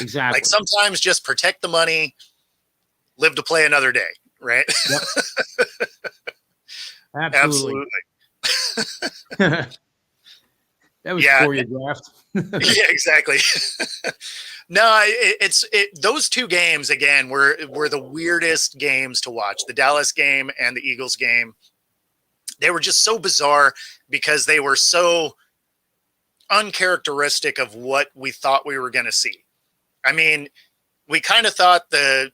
Exactly. Like sometimes just protect the money, live to play another day, right? Yep. Absolutely. Absolutely. That was Yeah. choreographed. Yeah, exactly. No, those two games again were the weirdest games to watch. The Dallas game and the Eagles game. They were just so bizarre because they were so uncharacteristic of what we thought we were going to see. I mean, we kind of thought Dallas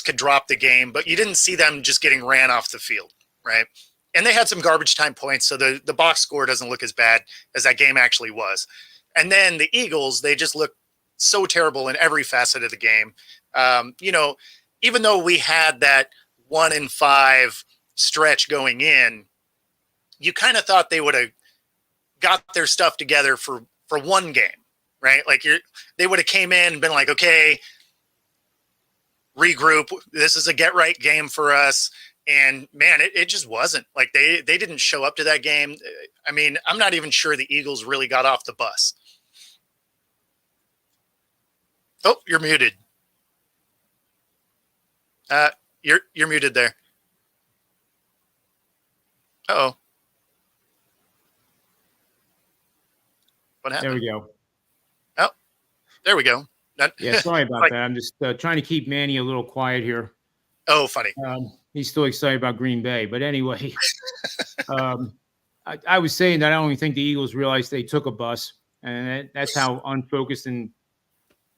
could drop the game, but you didn't see them just getting ran off the field, right? And they had some garbage time points, so the box score doesn't look as bad as that game actually was. And then the Eagles, they just looked so terrible in every facet of the game. Even though we had that 1-5 stretch going in, you kind of thought they would have got their stuff together for one game, right? Like they would have came in and been like, okay, regroup. This is a get right game for us. And man, it just wasn't. Like they didn't show up to that game. I mean, I'm not even sure the Eagles really got off the bus. Oh, you're muted. You're muted there. Uh-oh. What happened? There we go. Oh, there we go. Yeah, sorry about that. I'm just trying to keep Manny a little quiet here. Oh, funny. He's still excited about Green Bay. But anyway, I was saying that I don't even think the Eagles realized they took a bus. And that's how unfocused and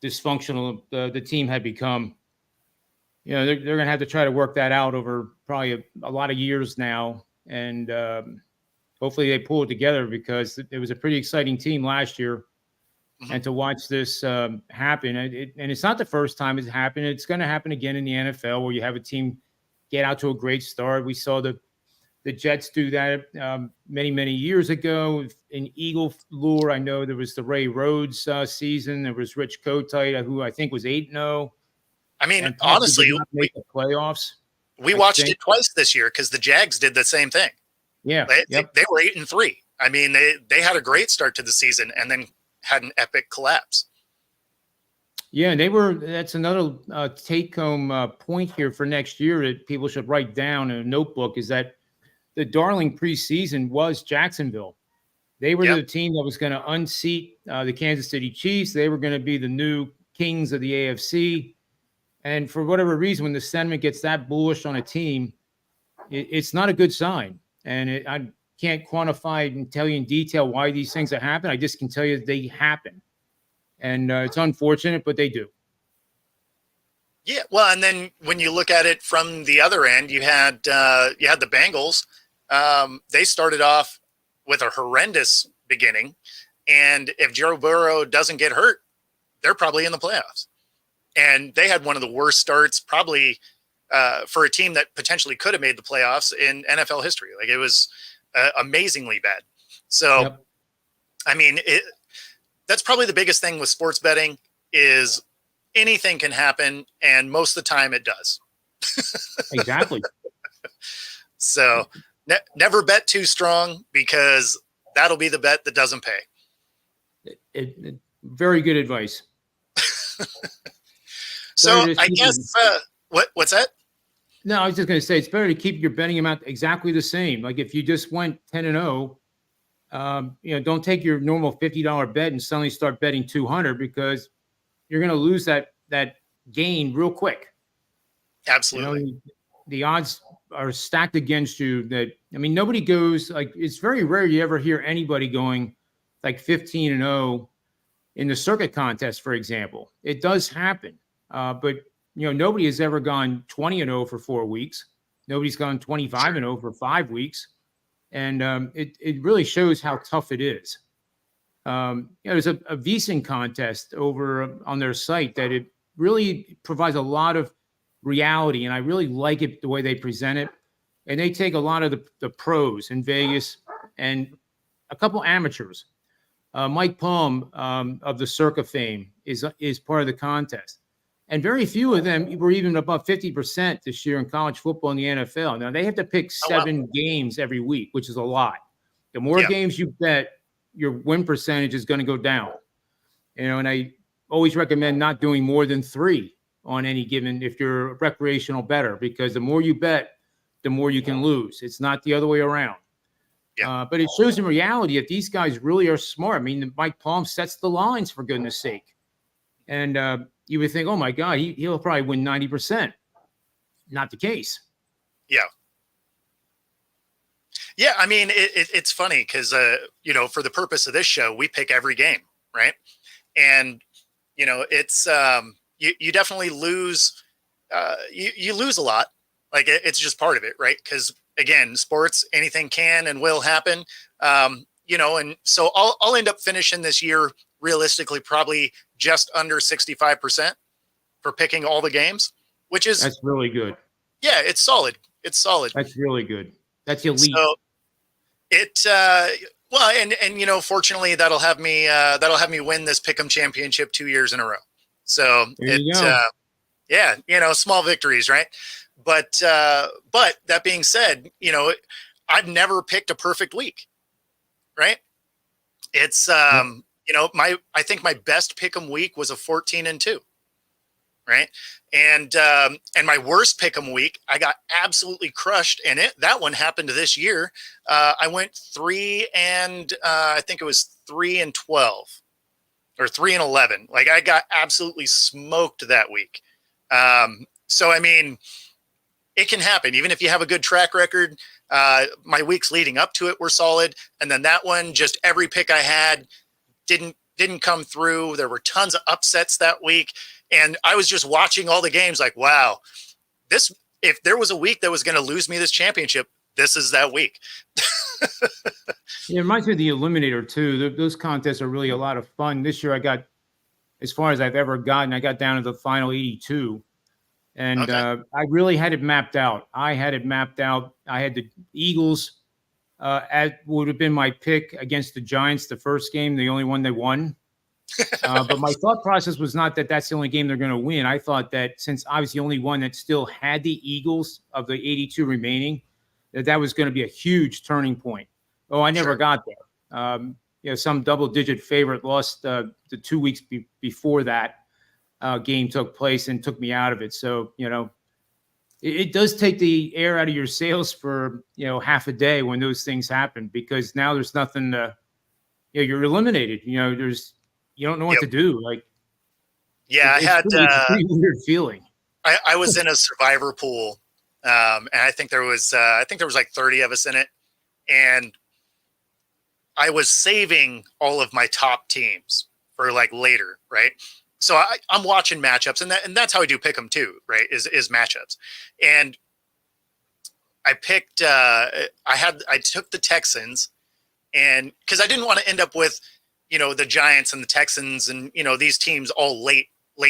dysfunctional the team had become. They're going to have to try to work that out over probably a lot of years now. And hopefully they pull it together because it was a pretty exciting team last year. Mm-hmm. And to watch this happen, and it's not the first time it's happened. It's going to happen again in the NFL where you have a team get out to a great start. We saw the Jets do that many, many years ago. In Eagle lore, I know there was the Ray Rhodes season. There was Rich Kotite, who I think was 8-0. I mean, honestly, did not make the playoffs. We watched it twice this year because the Jags did the same thing. Yeah, they were 8-3. I mean, they had a great start to the season and then had an epic collapse. Yeah, that's another take-home point here for next year that people should write down in a notebook is that the darling preseason was Jacksonville. They were the team that was going to unseat the Kansas City Chiefs. They were going to be the new kings of the AFC. And for whatever reason, when the sentiment gets that bullish on a team, it's not a good sign. And I can't quantify and tell you in detail why these things have happened. I just can tell you they happen. And it's unfortunate, but they do. Yeah, well, and then when you look at it from the other end, you had the Bengals. They started off with a horrendous beginning, and if Joe Burrow doesn't get hurt, they're probably in the playoffs. And they had one of the worst starts probably for a team that potentially could have made the playoffs in NFL history. Like it was amazingly bad. So, I mean, that's probably the biggest thing with sports betting is anything can happen, and most of the time it does. Exactly. So never bet too strong because that'll be the bet that doesn't pay. Very good advice. So I guess what's that? No, I was just going to say it's better to keep your betting amount exactly the same. Like if you just went 10-0, don't take your normal $50 bet and suddenly start betting 200 because you're going to lose that gain real quick. Absolutely. The odds are stacked against you. Nobody goes like it's very rare you ever hear anybody going like 15-0 in the circuit contest, for example. It does happen. But nobody has ever gone 20-0 for 4 weeks. Nobody's gone 25-0 for 5 weeks. And it really shows how tough it is. There's a VSiN contest over on their site that it really provides a lot of reality. And I really like it the way they present it. And they take a lot of the pros in Vegas and a couple amateurs. Mike Palm of the Circa fame is part of the contest. And very few of them were even above 50% this year in college football in the NFL. Now, they have to pick 7 games every week, which is a lot. The more games you bet, your win percentage is going to go down. And I always recommend not doing more than 3. on any given, if you're a recreational bettor, because the more you bet, the more you can lose. It's not the other way around. Yeah. But it shows in reality that these guys really are smart. I mean, Mike Palm sets the lines, for goodness sake. And you would think, oh my God, he'll probably win 90%. Not the case. Yeah. Yeah. I mean, it's funny because, for the purpose of this show, we pick every game, right? And, it's, you definitely lose, you lose a lot. Like it's just part of it, right? Because again, sports, anything can and will happen. And so I'll end up finishing this year realistically probably just under 65% for picking all the games, which is that's really good. Yeah, it's solid. It's solid. That's really good. That's elite. So fortunately that'll have me win this Pick'em championship 2 years in a row. So there you go. Small victories, right? But that being said, I've never picked a perfect week, right? It's I think my best Pick'em week was a 14-2, right? And my worst Pick'em week, I got absolutely crushed, and that one happened this year. I went 3 and I think it was 3-12 or 3-11. Like I got absolutely smoked that week. So I mean, it can happen even if you have a good track record. My weeks leading up to it were solid, and then that one, just every pick I had didn't come through. There were tons of upsets that week, and I was just watching all the games like, wow, if there was a week that was going to lose me this championship, this is that week. It reminds me of the Eliminator too. Those contests are really a lot of fun. This year I got, as far as I've ever gotten, I got down to the final 82. And Okay. I really had it mapped out. I had the Eagles would have been my pick against the Giants the first game, the only one they won. But my thought process was not that that's the only game they're going to win. I thought that since I was the only one that still had the Eagles of the 82 remaining, that was going to be a huge turning point. Oh, I never got there. Some double-digit favorite lost the 2 weeks before that game took place and took me out of it. So, it does take the air out of your sails for, half a day when those things happen, because now there's nothing to, you're eliminated. You don't know what to do. Like, it's a pretty weird feeling. I was in a survivor pool, and I think there was like 30 of us in it, and I was saving all of my top teams for like later, right? So I'm watching matchups, and that's how I do pick them too, right? Is matchups, and I picked. I took the Texans, and because I didn't want to end up with, the Giants and the Texans and these teams all late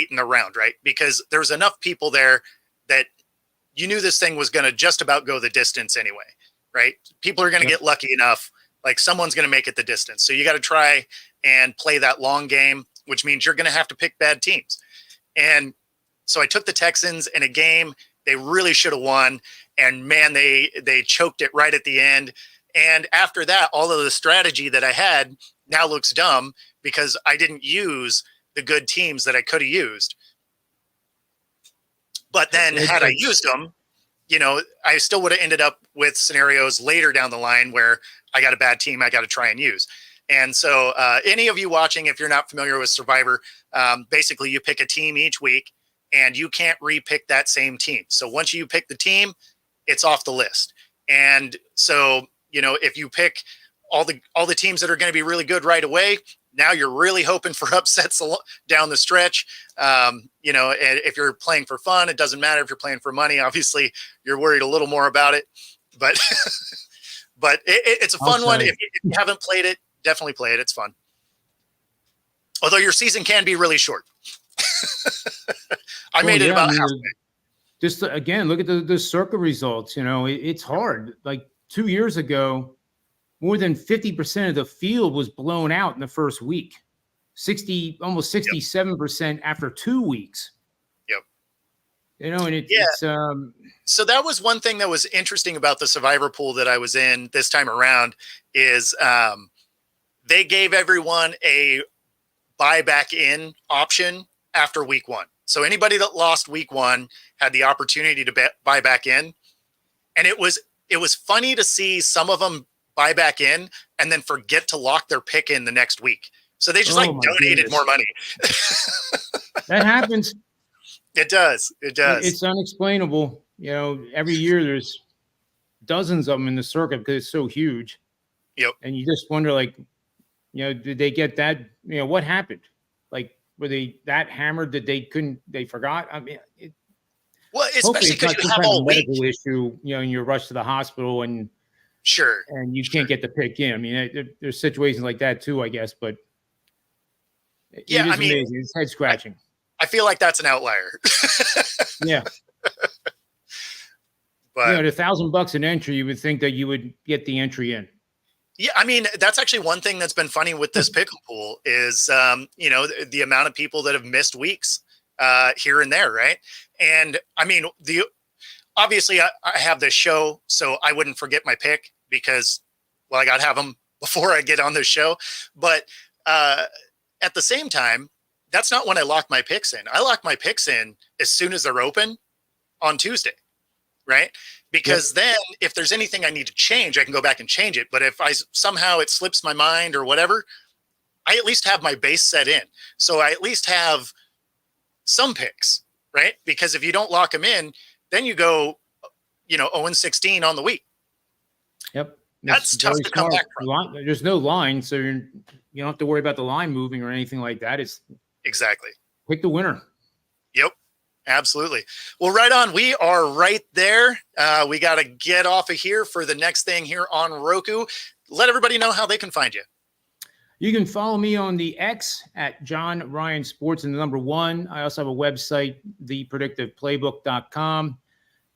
in the round, right? Because there's enough people there that you knew this thing was going to just about go the distance anyway, right? People are going to get lucky enough, like someone's going to make it the distance. So you got to try and play that long game, which means you're going to have to pick bad teams. And so I took the Texans in a game they really should have won. And man, they choked it right at the end. And after that, all of the strategy that I had now looks dumb because I didn't use the good teams that I could have used. But then had I used them, I still would have ended up with scenarios later down the line where I got a bad team I got to try and use. And so any of you watching, if you're not familiar with Survivor, basically you pick a team each week and you can't re-pick that same team. So once you pick the team, it's off the list. And so, if you pick all the teams that are going to be really good right away, now you're really hoping for upsets down the stretch. And if you're playing for fun, it doesn't matter. If you're playing for money, obviously you're worried a little more about it, but it's a fun one. If you haven't played it, definitely play it. It's fun. Although your season can be really short. I made it about halfway. Just again, look at the circuit results. It's hard. Like 2 years ago, more than 50% of the field was blown out in the first week. Almost 67% after 2 weeks. Yep. And it's so that was one thing that was interesting about the Survivor pool that I was in this time around is they gave everyone a buy back in option after week 1. So anybody that lost week 1 had the opportunity to buy back in. And it was funny to see some of them buy back in and then forget to lock their pick in the next week. So they just donated more money. That happens. It does. It does. It's unexplainable. Every year there's dozens of them in the circuit because it's so huge. Yep. And you just wonder, did they get that? What happened? Were they that hammered that they forgot? I mean, well, especially because you have all week. Medical issue, and you're rushed to the hospital and sure, and you can't get the pick in. I mean, there's situations like that too, I guess, but it is amazing. It's head scratching. I feel like that's an outlier. Yeah. But at $1,000 an entry, you would think that you would get the entry in. Yeah, I mean, that's actually one thing that's been funny with this pickle pool is, the amount of people that have missed weeks here and there, right? And I mean, obviously I have this show, so I wouldn't forget my pick because, well, I got to have them before I get on this show. But at the same time, that's not when I lock my picks in. I lock my picks in as soon as they're open on Tuesday, right? Because then if there's anything I need to change, I can go back and change it. But if somehow it slips my mind or whatever, I at least have my base set in. So I at least have some picks, right? Because if you don't lock them in, then you go, 0-16 on the week. Yep. That's tough to come back from. There's no line, so you don't have to worry about the line moving or anything like that. It's exactly. Pick the winner. Yep. Absolutely. Well, right on. We are right there. We got to get off of here for the next thing here on Roku. Let everybody know how they can find you. You can follow me on the X at John Ryan Sports and the number 1. I also have a website, thepredictiveplaybook.com.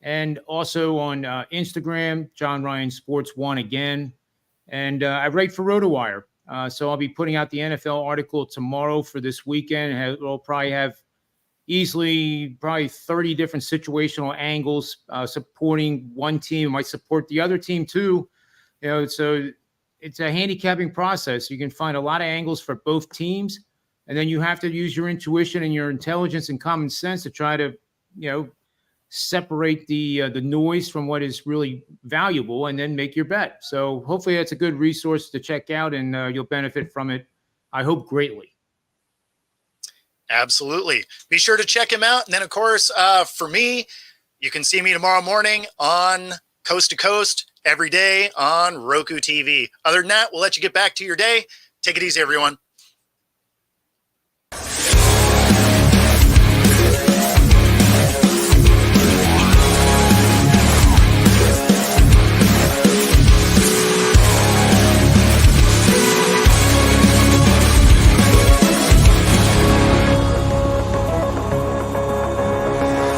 And also on Instagram, John Ryan Sports 1 again. And I write for RotoWire. So I'll be putting out the NFL article tomorrow for this weekend. We'll probably have probably 30 different situational angles supporting one team. It might support the other team too. So it's a handicapping process. You can find a lot of angles for both teams, and then you have to use your intuition and your intelligence and common sense to try to, separate the noise from what is really valuable, and then make your bet. So hopefully that's a good resource to check out, and you'll benefit from it, I hope, greatly. Absolutely. Be sure to check him out. And then, of course, for me, you can see me tomorrow morning on Coast to Coast every day on Roku TV. Other than that, we'll let you get back to your day. Take it easy, everyone.